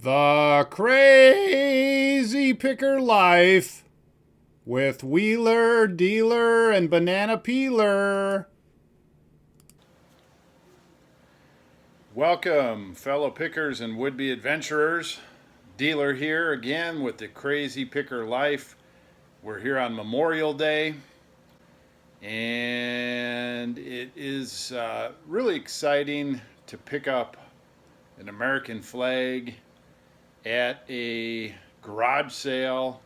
The Crazy Picker Life with Wheeler, Dealer, and Banana Peeler. Welcome, fellow pickers and would-be adventurers. Dealer here again with the Crazy Picker Life. We're here on Memorial Day, and it is really exciting to pick up an American flag at a garage sale,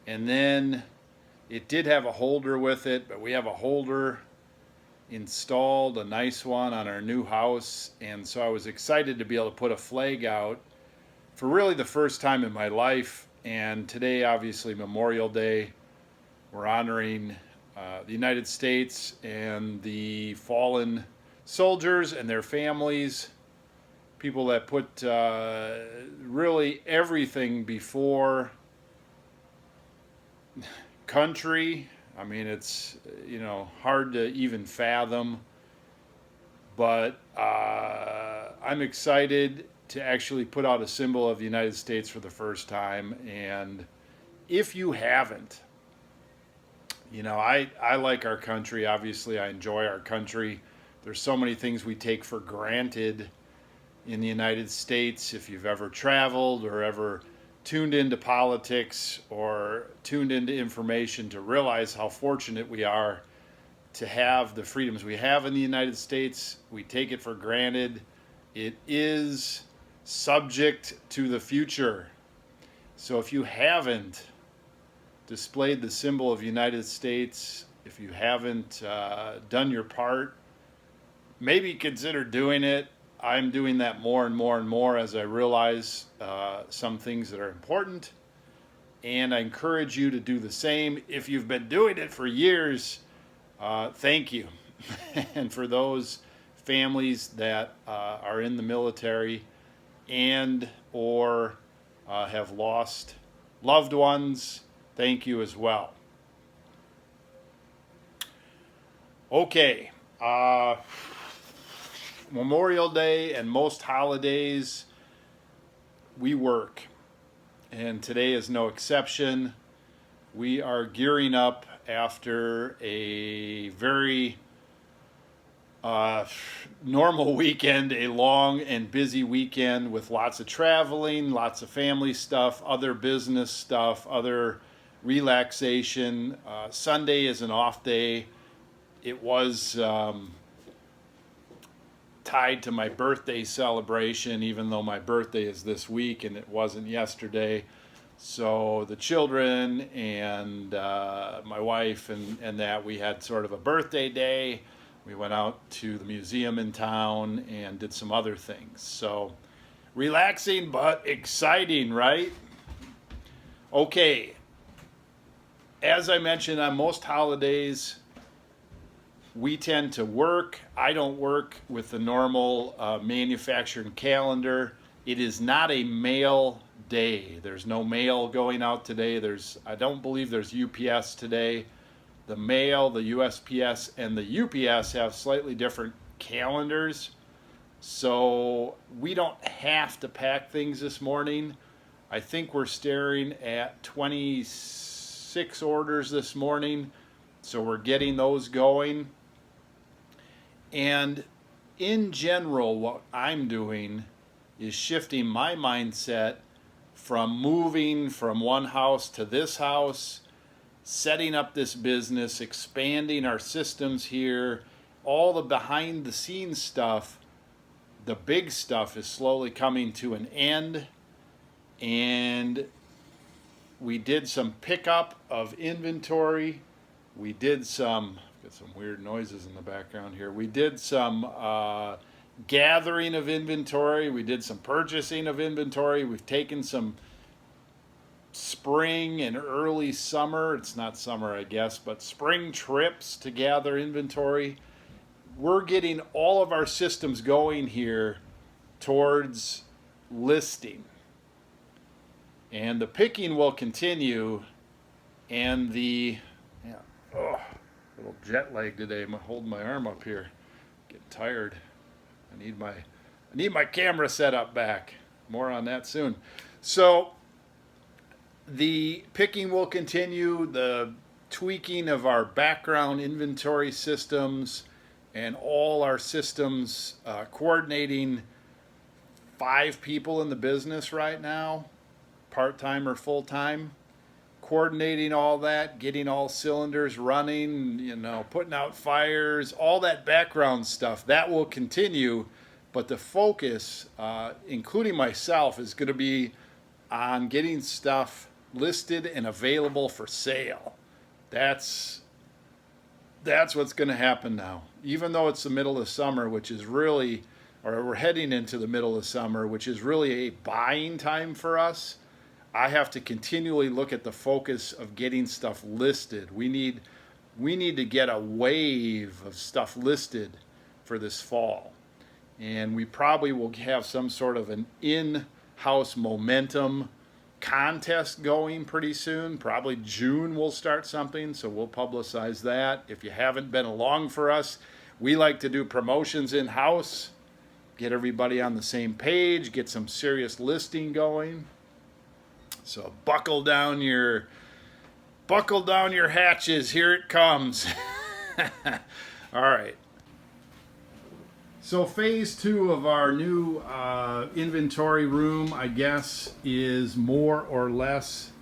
and then it did have a holder with it, but we have a holder installed, a nice one, on our new house, and so I was excited to be able to put a flag out for really the first time in my life. And today, obviously Memorial Day, we're honoring the United States and the fallen soldiers and their families, people that put really everything before country. I mean, it's hard to even fathom, but I'm excited to actually put out a symbol of the United States for the first time. And if you haven't, I like our country. Obviously, I enjoy our country. There's so many things we take for granted in the United States. If you've ever traveled or ever tuned into politics or tuned into information, to realize how fortunate we are to have the freedoms we have in the United States. We take it for granted. It is subject to the future. So if you haven't displayed the symbol of the United States, if you haven't done your part, maybe consider doing it. I'm doing that more and more and more as I realize some things that are important, and I encourage you to do the same. If you've been doing it for years, thank you. And for those families that are in the military and or have lost loved ones, thank you as well. Okay. Memorial Day and most holidays, we work, and today is no exception. We are gearing up after a very normal weekend, a long and busy weekend with lots of traveling, lots of family stuff, other business stuff, other relaxation. Sunday is an off day. It was tied to my birthday celebration, even though my birthday is this week and it wasn't yesterday. So the children and my wife and that, we had sort of a birthday day. We went out to the museum in town and did some other things. So relaxing but exciting, right? Okay. As I mentioned, on most holidays, we tend to work. I don't work with the normal manufactured calendar. It is not a mail day. There's no mail going out today. I don't believe there's UPS today. The mail, the USPS, and the UPS have slightly different calendars. So we don't have to pack things this morning. I think we're staring at 26 orders this morning. So we're getting those going. And in general, what I'm doing is shifting my mindset from moving from one house to this house, setting up this business, expanding our systems here, all the behind the scenes stuff. The big stuff is slowly coming to an end, and we did some pickup of inventory. We did some weird noises in the background here. We did some gathering of inventory. We did some purchasing of inventory. We've taken some spring and early summer, it's not summer I guess, but spring trips to gather inventory. We're getting all of our systems going here towards listing. And the picking will continue, and little jet lag today. I'm holding my arm up here. Getting tired. I need my camera set up back. more on that soon. So the picking will continue, the tweaking of our background inventory systems and all our systems, coordinating 5 people in the business right now, part-time or full-time, coordinating all that, getting all cylinders running, putting out fires, all that background stuff, that will continue. But the focus, including myself, is going to be on getting stuff listed and available for sale. That's what's going to happen now. Even though it's the middle of summer, which is really, or we're heading into the middle of summer, which is really a buying time for us, I have to continually look at the focus of getting stuff listed. We need to get a wave of stuff listed for this fall. And we probably will have some sort of an in-house momentum contest going pretty soon. Probably June we'll start something, so we'll publicize that. If you haven't been along for us, we like to do promotions in-house, get everybody on the same page, get some serious listing going. So buckle down your hatches. Here it comes. All right. So phase 2 of our new inventory room, I guess, is more or less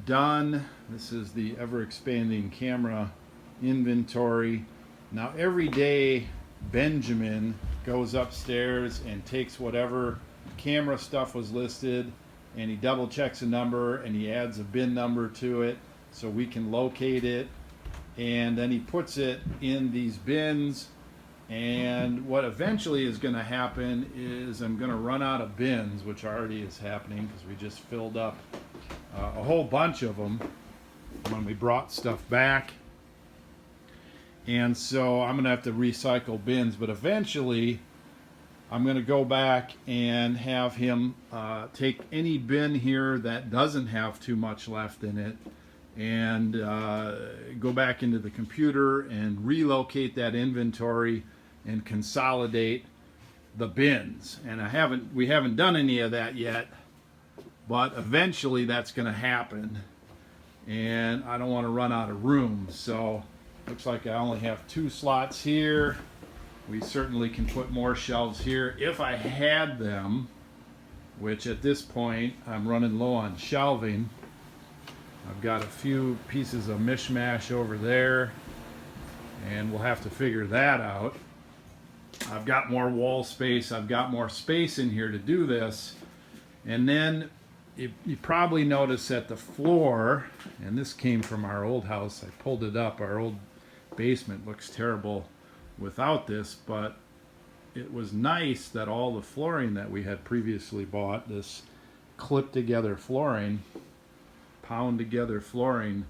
done. This is the ever-expanding camera inventory. Now every day, Benjamin goes upstairs and takes whatever camera stuff was listed, and he double checks a number and he adds a bin number to it so we can locate it, and then he puts it in these bins. And what eventually is going to happen is I'm going to run out of bins, which already is happening because we just filled up a whole bunch of them when we brought stuff back. And so I'm going to have to recycle bins, but eventually I'm going to go back and have him take any bin here that doesn't have too much left in it and go back into the computer and relocate that inventory and consolidate the bins. And we haven't done any of that yet, but eventually that's going to happen. And I don't want to run out of room, so looks like I only have 2 slots here. We certainly can put more shelves here if I had them, which at this point I'm running low on shelving. I've got a few pieces of mishmash over there, and we'll have to figure that out. I've got more wall space. I've got more space in here to do this. And then you probably notice that the floor, and this came from our old house. I pulled it up. Our old basement looks terrible without this, but it was nice that all the flooring that we had previously bought, this clip together flooring, pound together flooring,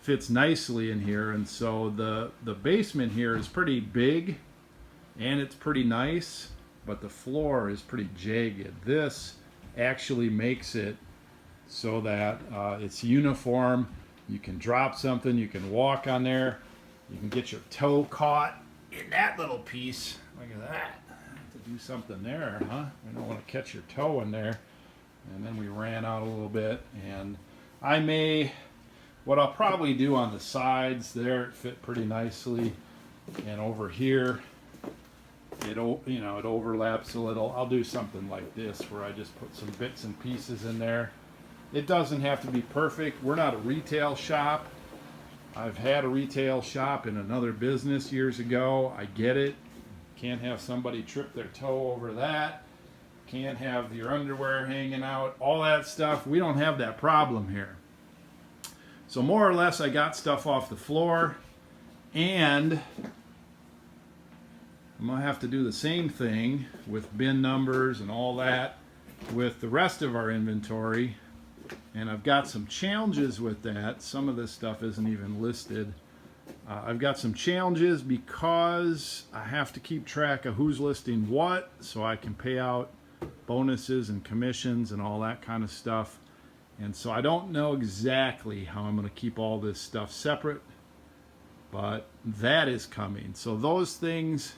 fits nicely in here. And so the basement here is pretty big and it's pretty nice, but the floor is pretty jagged. This actually makes it so that it's uniform. You can drop something, you can walk on there, you can get your toe caught in that little piece. Look at that. I have to do something there, huh? We don't want to catch your toe in there. And then we ran out a little bit, and what I'll probably do on the sides there, it fit pretty nicely, and over here it overlaps a little. I'll do something like this where I just put some bits and pieces in there. It doesn't have to be perfect. We're not a retail shop. I've had a retail shop in another business years ago. I get it. Can't have somebody trip their toe over that. Can't have your underwear hanging out. All that stuff. We don't have that problem here. So more or less I got stuff off the floor, and I'm going to have to do the same thing with bin numbers and all that with the rest of our inventory. And I've got some challenges with that. Some of this stuff isn't even listed. I've got some challenges because I have to keep track of who's listing what so I can pay out bonuses and commissions and all that kind of stuff. And so I don't know exactly how I'm going to keep all this stuff separate, but that is coming. So those things,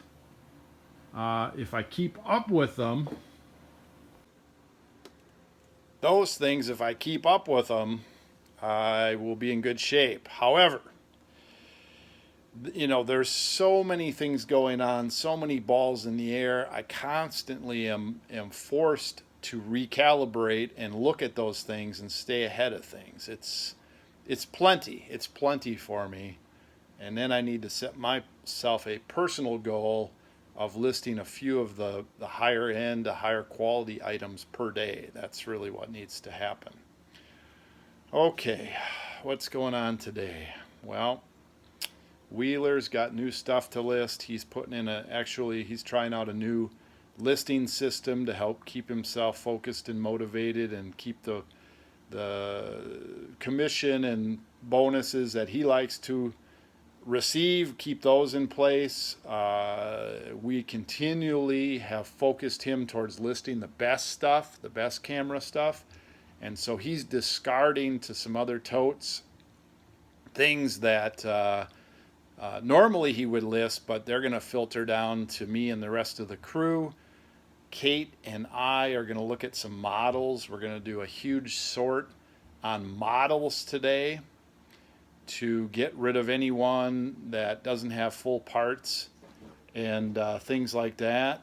if I keep up with them, those things, if I keep up with them, I will be in good shape. However, you know, there's so many things going on, so many balls in the air. I constantly am forced to recalibrate and look at those things and stay ahead of things. It's plenty for me. And then I need to set myself a personal goal of listing a few of the higher end, the higher quality items per day. That's really what needs to happen. Okay, what's going on today? Well, Wheeler's got new stuff to list. He's putting in he's trying out a new listing system to help keep himself focused and motivated and keep the commission and bonuses that he likes to receive, keep those in place. We continually have focused him towards listing the best stuff, the best camera stuff. And so he's discarding to some other totes things that normally he would list, but they're going to filter down to me and the rest of the crew. Kate and I are going to look at some models. We're going to do a huge sort on models today to get rid of anyone that doesn't have full parts and things like that.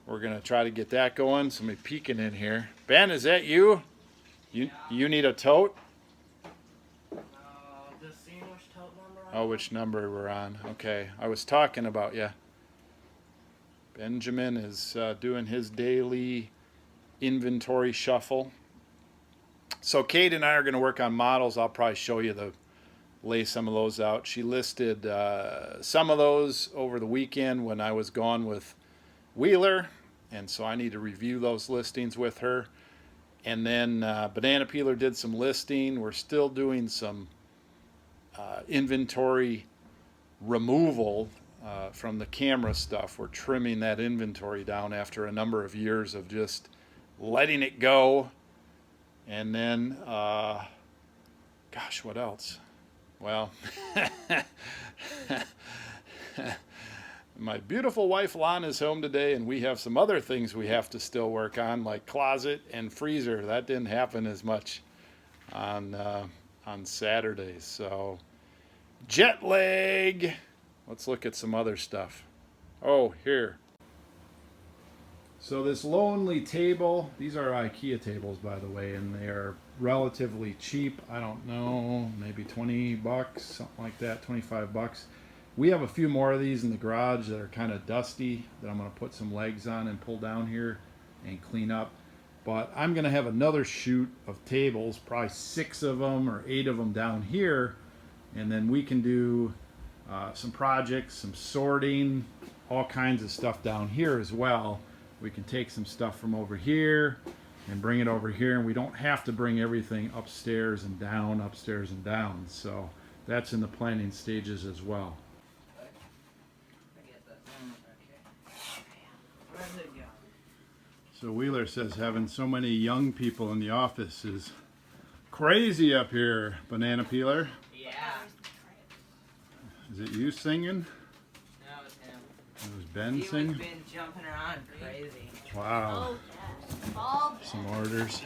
We're going to try to get that going. Somebody peeking in here. Ben, is that you? You need a tote? Just seeing which tote number Oh, which number we're on. Okay, I was talking about you. Benjamin is doing his daily inventory shuffle. So Kate and I are going to work on models. I'll probably lay some of those out. She listed some of those over the weekend when I was gone with Wheeler, and so I need to review those listings with her. And then Banana Peeler did some listing. We're still doing some inventory removal from the camera stuff. We're trimming that inventory down after a number of years of just letting it go. And then, gosh, what else? Well, my beautiful wife Lon is home today, and we have some other things we have to still work on, like closet and freezer. That didn't happen as much on Saturdays. So, jet lag. Let's look at some other stuff. Oh, here. So this lonely table, these are IKEA tables, by the way, and they are relatively cheap. I don't know, maybe 20 bucks, something like that, 25 bucks. We have a few more of these in the garage that are kind of dusty that I'm going to put some legs on and pull down here and clean up. But I'm going to have another shoot of tables, probably 6 of them or 8 of them down here, and then we can do some projects, some sorting, all kinds of stuff down here as well. We can take some stuff from over here and bring it over here, and we don't have to bring everything upstairs and down, upstairs and down. So that's in the planning stages as well. So Wheeler says having so many young people in the office is crazy up here, Banana Peeler. Yeah. Is it you singing? No, it's him. It was Ben singing? He's been jumping around crazy. Wow. Some orders.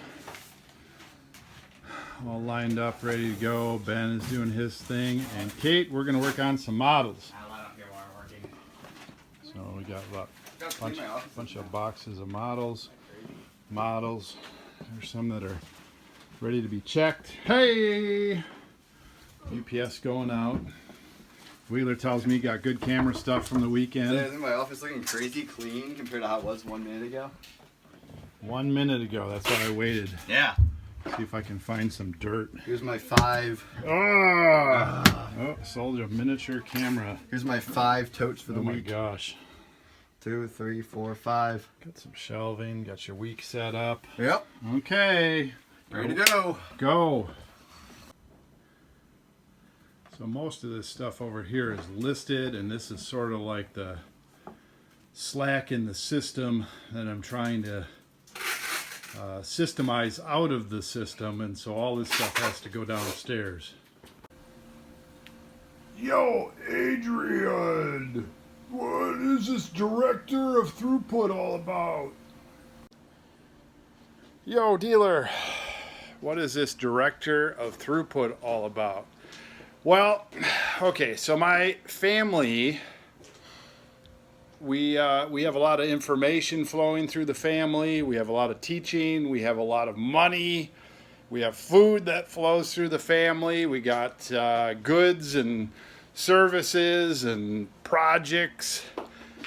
All lined up, ready to go. Ben is doing his thing. And Kate, we're going to work on some models. I don't care why I'm working. So we got a bunch of boxes of models. There's some that are ready to be checked. Hey! UPS going out. Wheeler tells me he got good camera stuff from the weekend. Isn't my office looking crazy clean compared to how it was 1 minute ago? 1 minute ago, that's why I waited. Yeah. See if I can find some dirt. Here's my 5. Oh, sold a miniature camera. Here's my 5 totes for the week. Oh my week. gosh. 2, 3, 4, 5. Got some shelving, got your week set up. Yep. Okay. Ready to go. Go. So most of this stuff over here is listed, and this is sort of like the slack in the system that I'm trying to systemize out of the system, and so all this stuff has to go downstairs. Yo, Adrian! What is this director of throughput all about? Yo, dealer, What is this director of throughput all about? Well, okay, so my family, we have a lot of information flowing through the family. We have a lot of teaching. We have a lot of money. We have food that flows through the family. We got goods and services and projects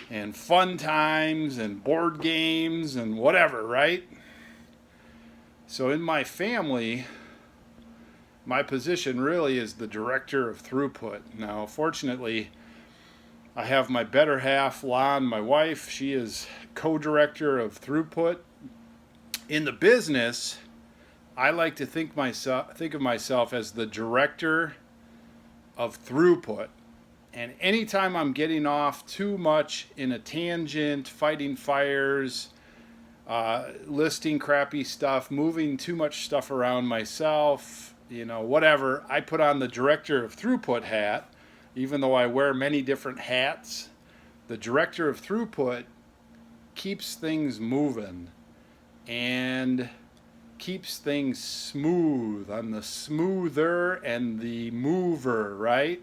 and fun times and board games and whatever, right? So in my family, my position really is the director of throughput. Now, fortunately, I have my better half, Lon, my wife. She is co-director of throughput. In the business, I like to think of myself as the director of throughput. And anytime I'm getting off too much in a tangent, fighting fires, listing crappy stuff, moving too much stuff around myself, whatever, I put on the director of throughput hat. Even though I wear many different hats, the director of throughput keeps things moving and keeps things smooth. I'm the smoother and the mover, right?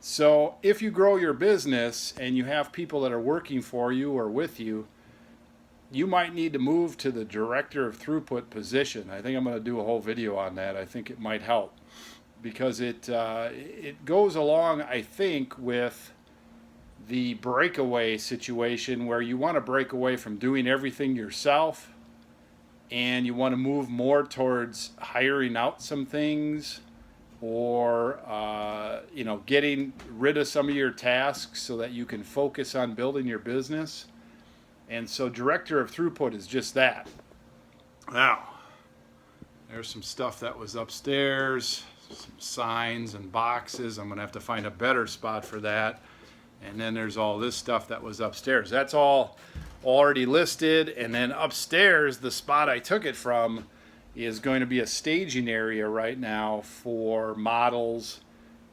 So if you grow your business and you have people that are working for you or with you, you might need to move to the director of throughput position. I think I'm going to do a whole video on that. I think it might help because it goes along, I think, with the breakaway situation where you want to break away from doing everything yourself and you want to move more towards hiring out some things or getting rid of some of your tasks so that you can focus on building your business. And so director of throughput is just that. Now, there's some stuff that was upstairs, some signs and boxes. I'm going to have to find a better spot for that. And then there's all this stuff that was upstairs. That's all already listed. And then upstairs, the spot I took it from is going to be a staging area right now for models.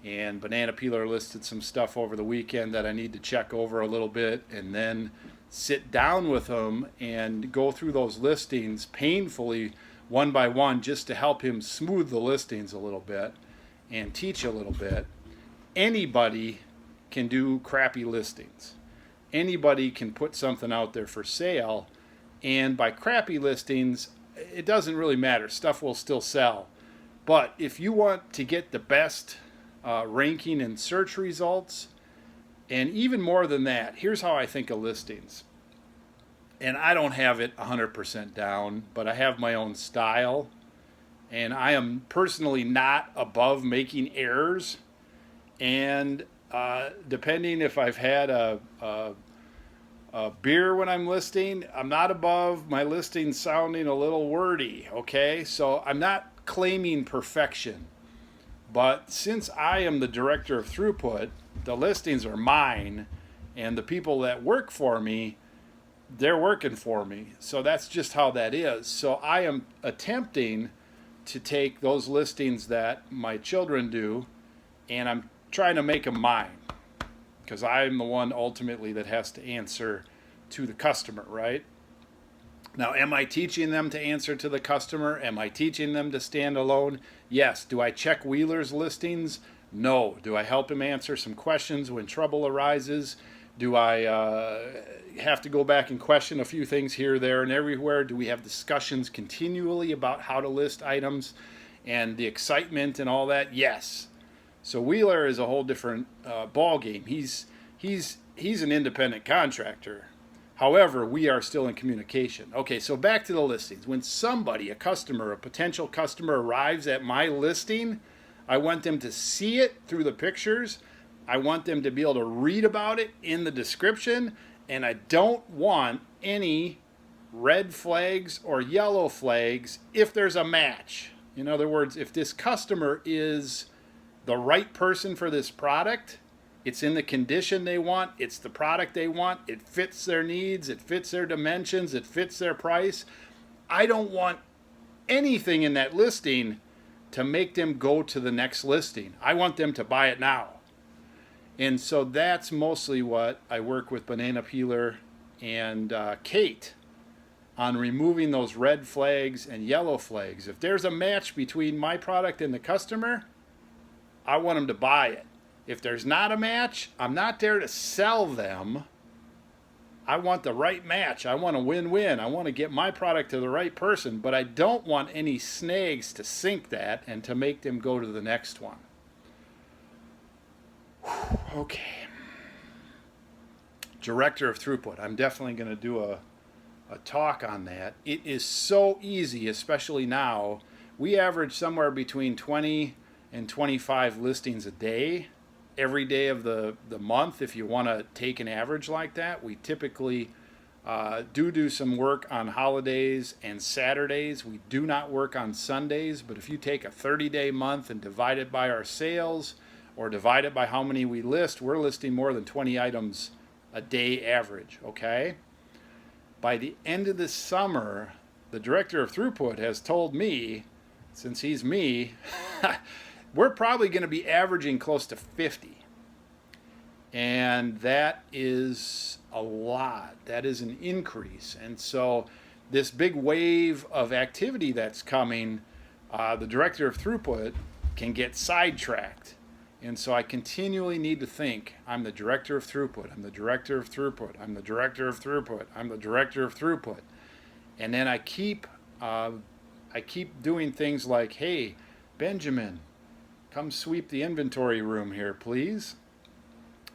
And Banana Peeler listed some stuff over the weekend that I need to check over a little bit and then sit down with them and go through those listings painfully one by one just to help him smooth the listings a little bit and teach a little bit. Anybody can do crappy listings. Anybody can put something out there for sale, and by crappy listings, it doesn't really matter. Stuff will still sell. But if you want to get the best ranking in search results, and even more than that, here's how I think of listings. And I don't have it 100% down, but I have my own style. And I am personally not above making errors. And depending if I've had a beer when I'm listing, I'm not above my listing sounding a little wordy, okay? So I'm not claiming perfection. But since I am the director of throughput, the listings are mine, and the people that work for me, they're working for me. So that's just how that is. So I am attempting to take those listings that my children do, and I'm trying to make them mine, because I'm the one ultimately that has to answer to the customer, right? Now, am I teaching them to answer to the customer? Am I teaching them to stand alone? Yes. Do I check Wheeler's listings? No. Do I help him answer some questions when trouble arises? Do I have to go back and question a few things here, there, and everywhere? Do we have discussions continually about how to list items and the excitement and all that? Yes. So Wheeler is a whole different ball game. He's an independent contractor. However, we are still in communication. Okay, so back to the listings. When somebody, a customer, a potential customer arrives at my listing, I want them to see it through the pictures. I want them to be able to read about it in the description. And I don't want any red flags or yellow flags if there's a match. In other words, if this customer is the right person for this product, it's in the condition they want, it's the product they want, it fits their needs, it fits their dimensions, it fits their price, I don't want anything in that listing to make them go to the next listing. I want them to buy it now. And so that's mostly what I work with Banana Peeler and Kate on removing those red flags and yellow flags. If there's a match between my product and the customer, I want them to buy it. If there's not a match, I'm not there to sell them. I want the right match. I want a win-win. I want to get my product to the right person, but I don't want any snags to sink that and to make them go to the next one. Okay. Director of throughput. I'm definitely going to do a talk on that. It is so easy, especially now. We average somewhere between 20 and 25 listings a day, every day of the month. If you want to take an average like that, we typically do some work on holidays and Saturdays. We do not work on Sundays, but if you take a 30-day month and divide it by our sales or divide it by how many we list, we're listing more than 20 items a day average, okay? By the end of the summer, the director of throughput has told me, since he's me, we're probably going to be averaging close to 50. And that is a lot. That is an increase. And so this big wave of activity that's coming, the director of throughput can get sidetracked. And so I continually need to think, I'm the director of throughput, I'm the director of throughput, I'm the director of throughput, I'm the director of throughput. And then I keep doing things like, hey, Benjamin, come sweep the inventory room here, please.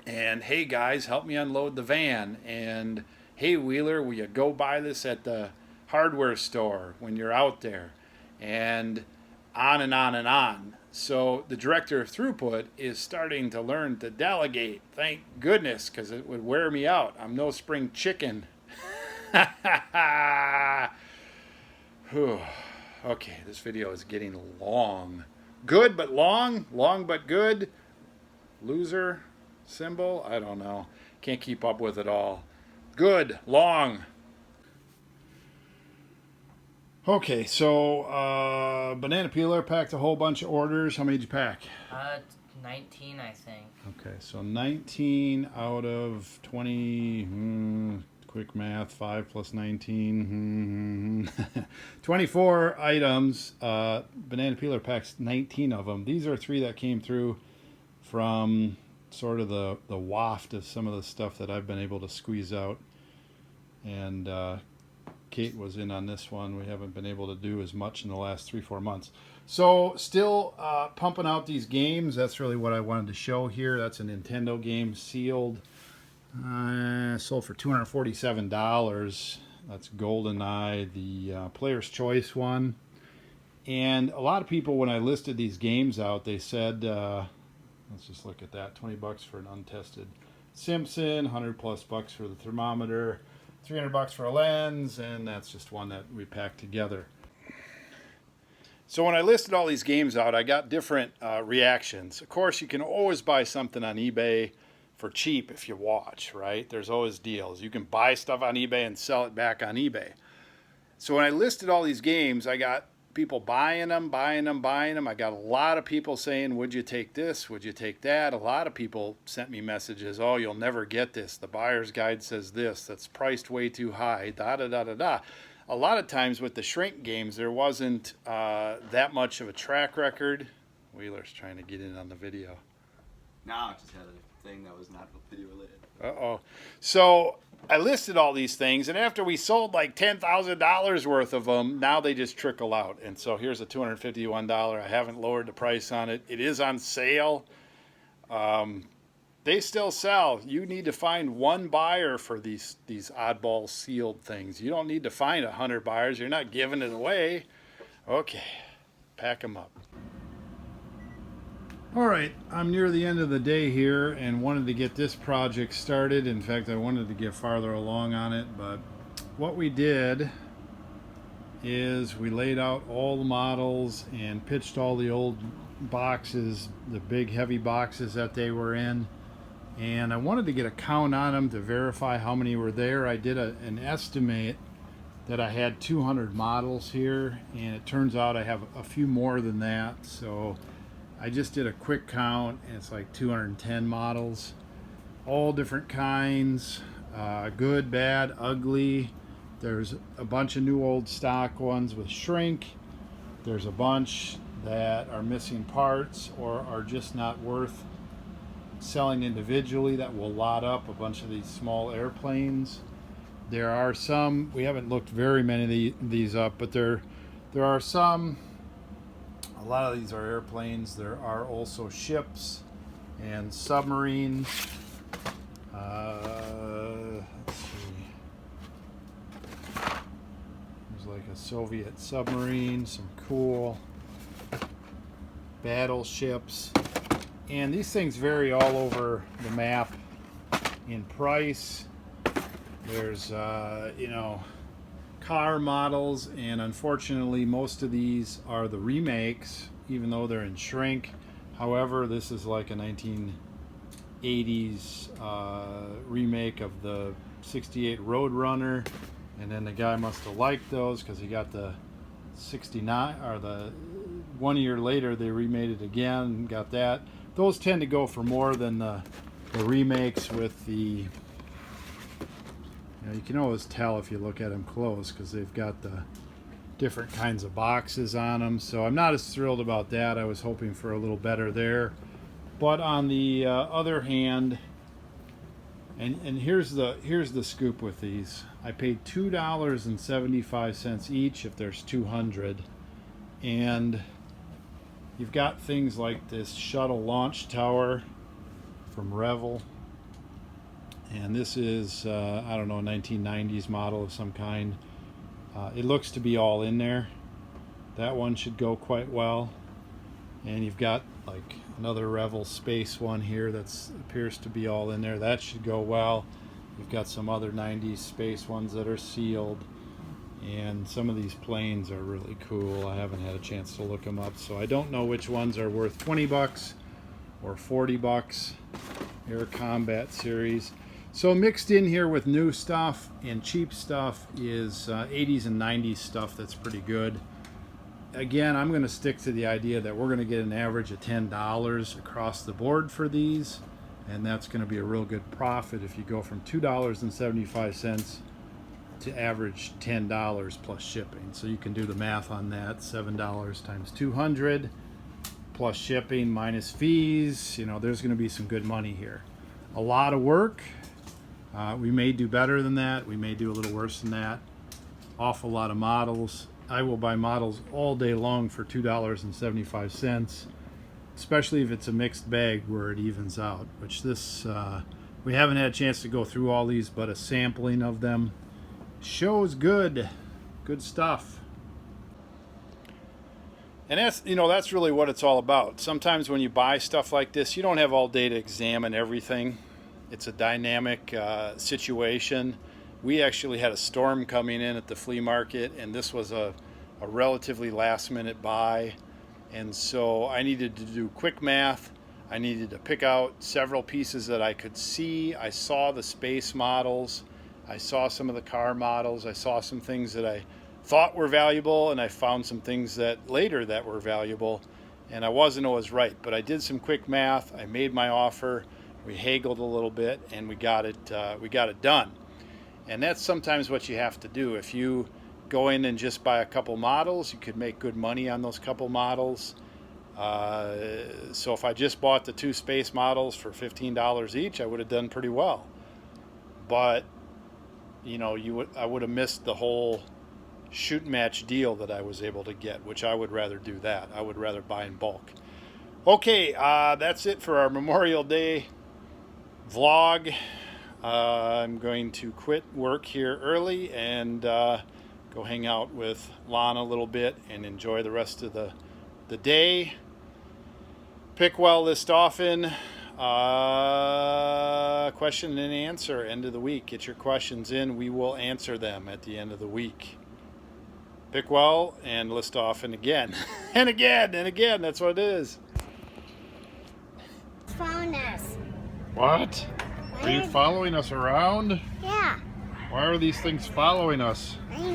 And hey, guys, help me unload the van. And hey, Wheeler, will you go buy this at the hardware store when you're out there? And on and on and on. So the director of throughput is starting to learn to delegate. Thank goodness, because it would wear me out. I'm no spring chicken. Whew. Okay, this video is getting long. Good but long, long but good. Loser symbol, I don't know. Can't keep up with it all. Good, long. Okay, so banana peeler packed a whole bunch of orders. How many did you pack? 19, I think. Okay, so 19 out of 20, quick math, 5 plus 19, 24 items. Banana peeler packs 19 of them. These are 3 that came through from sort of the waft of some of the stuff that I've been able to squeeze out. And Kate was in on this one. We haven't been able to do as much in the last 3-4 months. So still pumping out these games. That's really what I wanted to show here. That's a Nintendo game, sealed. Sold for $247. That's GoldenEye, the Player's Choice one. And a lot of people, when I listed these games out, they said, let's just look at that, $20 for an untested Simpson, 100 plus bucks for the thermometer, $300 for a lens, and that's just one that we packed together. So when I listed all these games out, I got different reactions. Of course, you can always buy something on eBay for cheap if you watch, right? There's always deals. You can buy stuff on eBay and sell it back on eBay. So when I listed all these games, I got people buying them. I got a lot of people saying, would you take this? Would you take that? A lot of people sent me messages, oh, you'll never get this. The buyer's guide says this. That's priced way too high. Da-da-da-da-da. A lot of times with the shrink games, there wasn't that much of a track record. Wheeler's trying to get in on the video. No, I just had a thing that was not video related. Uh-oh. So I listed all these things, and after we sold like $10,000 worth of them, now they just trickle out. And so here's a $251. I haven't lowered the price on it. It is on sale. They still sell. You need to find one buyer for these oddball sealed things. You don't need to find 100 buyers. You're not giving it away. Okay, pack them up. All right, I'm near the end of the day here and wanted to get this project started. In fact, I wanted to get farther along on it, but what we did is we laid out all the models and pitched all the old boxes, the big heavy boxes that they were in. And I wanted to get a count on them to verify how many were there. I did an estimate that I had 200 models here, and it turns out I have a few more than that. So I just did a quick count, and it's like 210 models, all different kinds, good, bad, ugly, There's a bunch of new old stock ones with shrink. There's a bunch that are missing parts or are just not worth selling individually that will lot up a bunch of these small airplanes. There are some, we haven't looked very many of these up, but there are some, a lot of these are airplanes. There are also ships and submarines. Let's see. There's like a Soviet submarine, some cool battleships. And these things vary all over the map in price. There's, car models, and unfortunately most of these are the remakes, even though they're in shrink. However, this is like a 1980s remake of the 68 Roadrunner, and then the guy must have liked those because he got the 69, or the 1 year later they remade it again and got that. Those tend to go for more than the remakes with the, you can always tell if you look at them close because they've got the different kinds of boxes on them. So I'm not as thrilled about that. I was hoping for a little better there. But on the other hand, and here's the scoop with these. I paid $2.75 each if there's 200, and you've got things like this shuttle launch tower from Revel. And this is, I don't know, a 1990s model of some kind. It looks to be all in there. That one should go quite well. And you've got like another Revel space one here that appears to be all in there. That should go well. You've got some other 90s space ones that are sealed. And some of these planes are really cool. I haven't had a chance to look them up, so I don't know which ones are worth 20 bucks or 40 bucks. Air Combat series. So mixed in here with new stuff and cheap stuff is 80s and 90s stuff that's pretty good. Again, I'm going to stick to the idea that we're going to get an average of $10 across the board for these, and that's going to be a real good profit if you go from $2.75 to average $10 plus shipping. So you can do the math on that. $7 times 200 plus shipping minus fees. There's going to be some good money here. A lot of work. We may do better than that. We may do a little worse than that. Awful lot of models. I will buy models all day long for $2.75, especially if it's a mixed bag where it evens out, which this, we haven't had a chance to go through all these, but a sampling of them shows good stuff. And that's really what it's all about. Sometimes when you buy stuff like this, you don't have all day to examine everything. It's a dynamic situation. We actually had a storm coming in at the flea market, and this was a relatively last minute buy. And so I needed to do quick math. I needed to pick out several pieces that I could see. I saw the space models. I saw some of the car models. I saw some things that I thought were valuable, and I found some things that later that were valuable, and I wasn't always right. But I did some quick math. I made my offer. We haggled a little bit, and we got it done. And that's sometimes what you have to do. If you go in and just buy a couple models, you could make good money on those couple models. So if I just bought the two space models for $15 each, I would have done pretty well. But I would have missed the whole shoot match deal that I was able to get, which I would rather do that. I would rather buy in bulk. Okay, that's it for our Memorial Day vlog. I'm going to quit work here early and go hang out with Lana a little bit and enjoy the rest of the day. Pick well, list often. Question and answer, end of the week. Get your questions in. We will answer them at the end of the week. Pick well and list often again. And again and again. That's what it is. Found us. What? Are you following us around? Yeah. Why are these things following us? I